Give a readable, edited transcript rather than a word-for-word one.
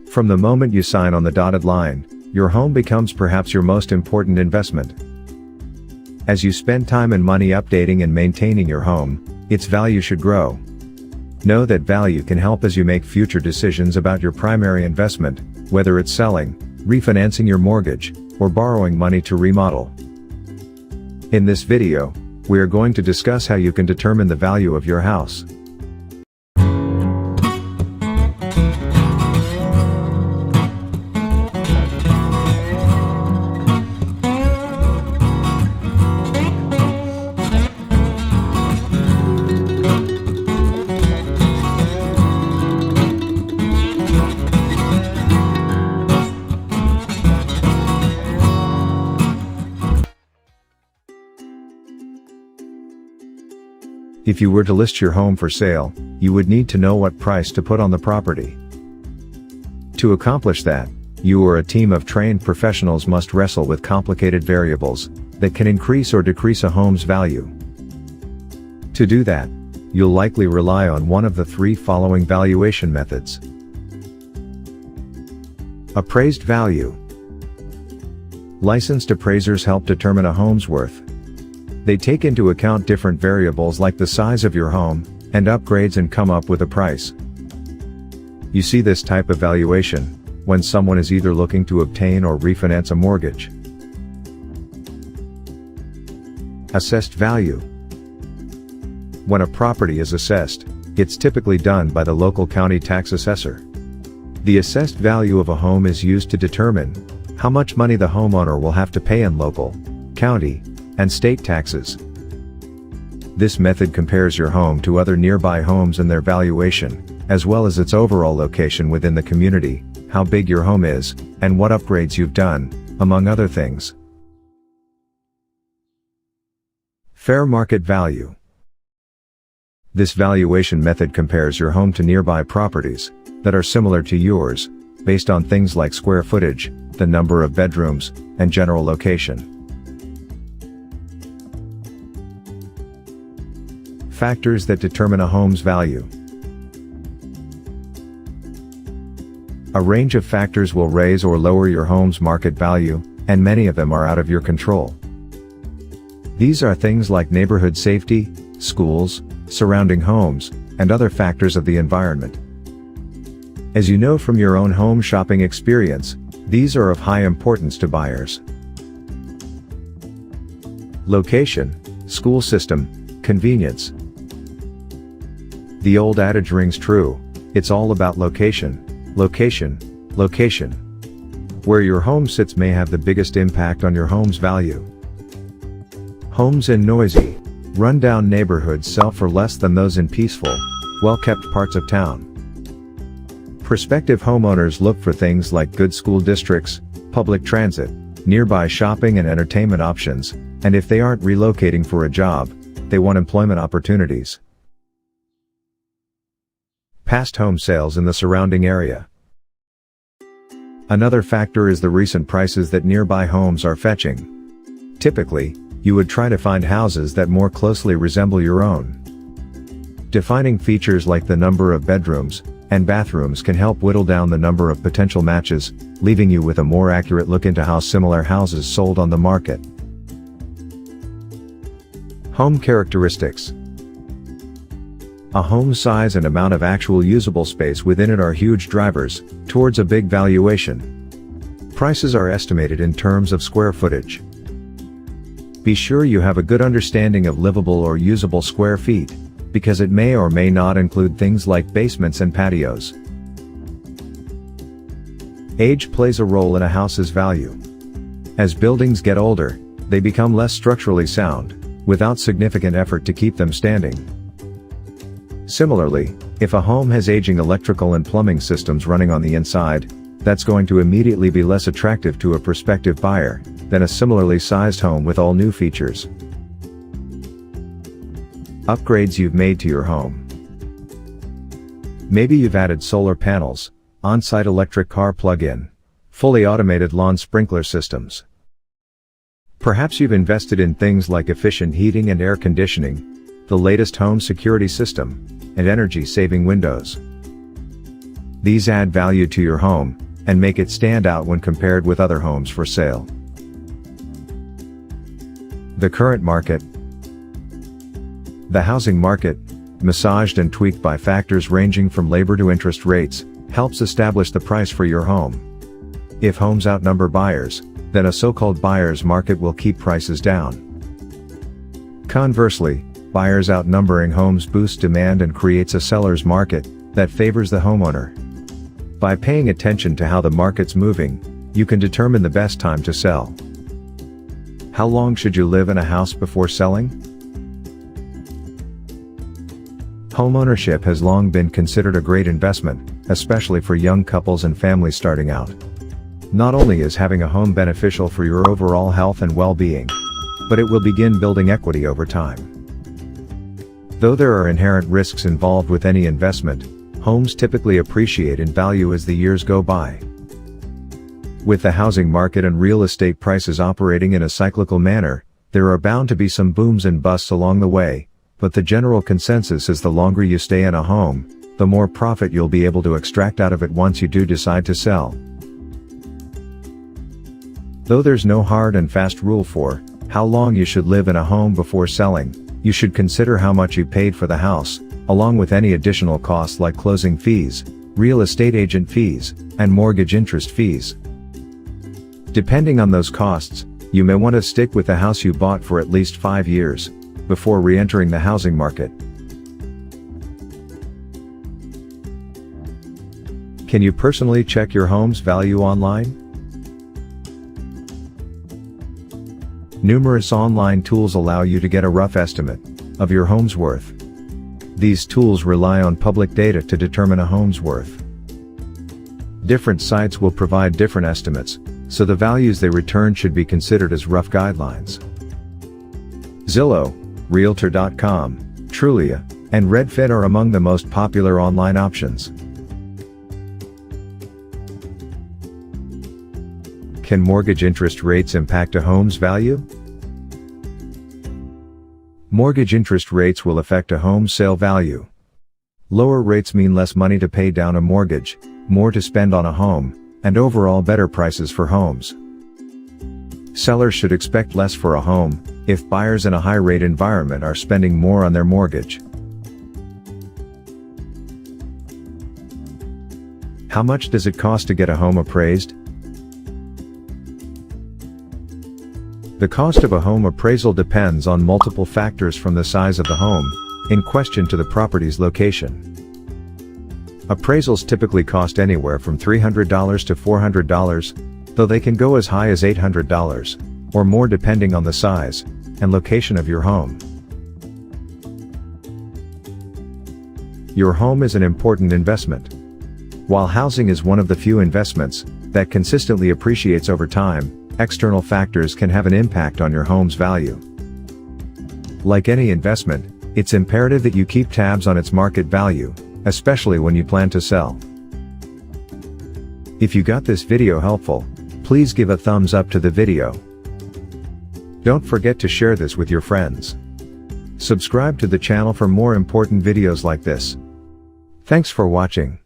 From the moment you sign on the dotted line, your home becomes perhaps your most important investment. As you spend time and money updating and maintaining your home, its value should grow. Know that value can help as you make future decisions about your primary investment, whether it's selling, refinancing your mortgage, or borrowing money to remodel. In this video, we are going to discuss how you can determine the value of your house. If you were to list your home for sale, you would need to know what price to put on the property. To accomplish that, you or a team of trained professionals must wrestle with complicated variables that can increase or decrease a home's value. To do that, you'll likely rely on one of the three following valuation methods. Appraised value. Licensed appraisers help determine a home's worth. They take into account different variables like the size of your home, and upgrades and come up with a price. You see this type of valuation when someone is either looking to obtain or refinance a mortgage. Assessed value. When a property is assessed, it's typically done by the local county tax assessor. The assessed value of a home is used to determine how much money the homeowner will have to pay in local, county, and state taxes. This method compares your home to other nearby homes and their valuation, as well as its overall location within the community, how big your home is, and what upgrades you've done, among other things. Fair market value. This valuation method compares your home to nearby properties that are similar to yours, based on things like square footage, the number of bedrooms, and general location. Factors that determine a home's value. A range of factors will raise or lower your home's market value, and many of them are out of your control. These are things like neighborhood safety, schools, surrounding homes, and other factors of the environment. As you know from your own home shopping experience, these are of high importance to buyers. Location, school system, convenience. The old adage rings true, it's all about location, location, location. Where your home sits may have the biggest impact on your home's value. Homes in noisy, run-down neighborhoods sell for less than those in peaceful, well-kept parts of town. Prospective homeowners look for things like good school districts, public transit, nearby shopping and entertainment options, and if they aren't relocating for a job, they want employment opportunities. Past home sales in the surrounding area. Another factor is the recent prices that nearby homes are fetching. Typically, you would try to find houses that more closely resemble your own. Defining features like the number of bedrooms and bathrooms can help whittle down the number of potential matches, leaving you with a more accurate look into how similar houses sold on the market. Home characteristics. A home's size and amount of actual usable space within it are huge drivers towards a big valuation. Prices are estimated in terms of square footage. Be sure you have a good understanding of livable or usable square feet, because it may or may not include things like basements and patios. Age plays a role in a house's value. As buildings get older, they become less structurally sound, without significant effort to keep them standing. Similarly, if a home has aging electrical and plumbing systems running on the inside, that's going to immediately be less attractive to a prospective buyer than a similarly sized home with all new features. Upgrades you've made to your home. Maybe you've added solar panels, on-site electric car plug-in, fully automated lawn sprinkler systems. Perhaps you've invested in things like efficient heating and air conditioning, the latest home security system, and energy-saving windows. These add value to your home, and make it stand out when compared with other homes for sale. The current market. The housing market, massaged and tweaked by factors ranging from labor to interest rates, helps establish the price for your home. If homes outnumber buyers, then a so-called buyer's market will keep prices down. Conversely, buyers outnumbering homes boosts demand and creates a seller's market that favors the homeowner. By paying attention to how the market's moving, you can determine the best time to sell. How long should you live in a house before selling? Homeownership has long been considered a great investment, especially for young couples and families starting out. Not only is having a home beneficial for your overall health and well-being, but it will begin building equity over time. Though there are inherent risks involved with any investment, homes typically appreciate in value as the years go by. With the housing market and real estate prices operating in a cyclical manner, there are bound to be some booms and busts along the way, but the general consensus is the longer you stay in a home, the more profit you'll be able to extract out of it once you do decide to sell. Though there's no hard and fast rule for how long you should live in a home before selling, you should consider how much you paid for the house, along with any additional costs like closing fees, real estate agent fees, and mortgage interest fees. Depending on those costs, you may want to stick with the house you bought for at least 5 years before re-entering the housing market. Can you personally check your home's value online? Numerous online tools allow you to get a rough estimate of your home's worth. These tools rely on public data to determine a home's worth. Different sites will provide different estimates, so the values they return should be considered as rough guidelines. Zillow, Realtor.com, Trulia, and Redfin are among the most popular online options. Can mortgage interest rates impact a home's value? Mortgage interest rates will affect a home's sale value. Lower rates mean less money to pay down a mortgage, more to spend on a home, and overall better prices for homes. Sellers should expect less for a home if buyers in a high-rate environment are spending more on their mortgage. How much does it cost to get a home appraised? The cost of a home appraisal depends on multiple factors from the size of the home in question to the property's location. Appraisals typically cost anywhere from $300 to $400, though they can go as high as $800 or more depending on the size and location of your home. Your home is an important investment. While housing is one of the few investments that consistently appreciates over time, external factors can have an impact on your home's value. Like any investment, it's imperative that you keep tabs on its market value, especially when you plan to sell. If you got this video helpful, please give a thumbs up to the video. Don't forget to share this with your friends. Subscribe to the channel for more important videos like this. Thanks for watching.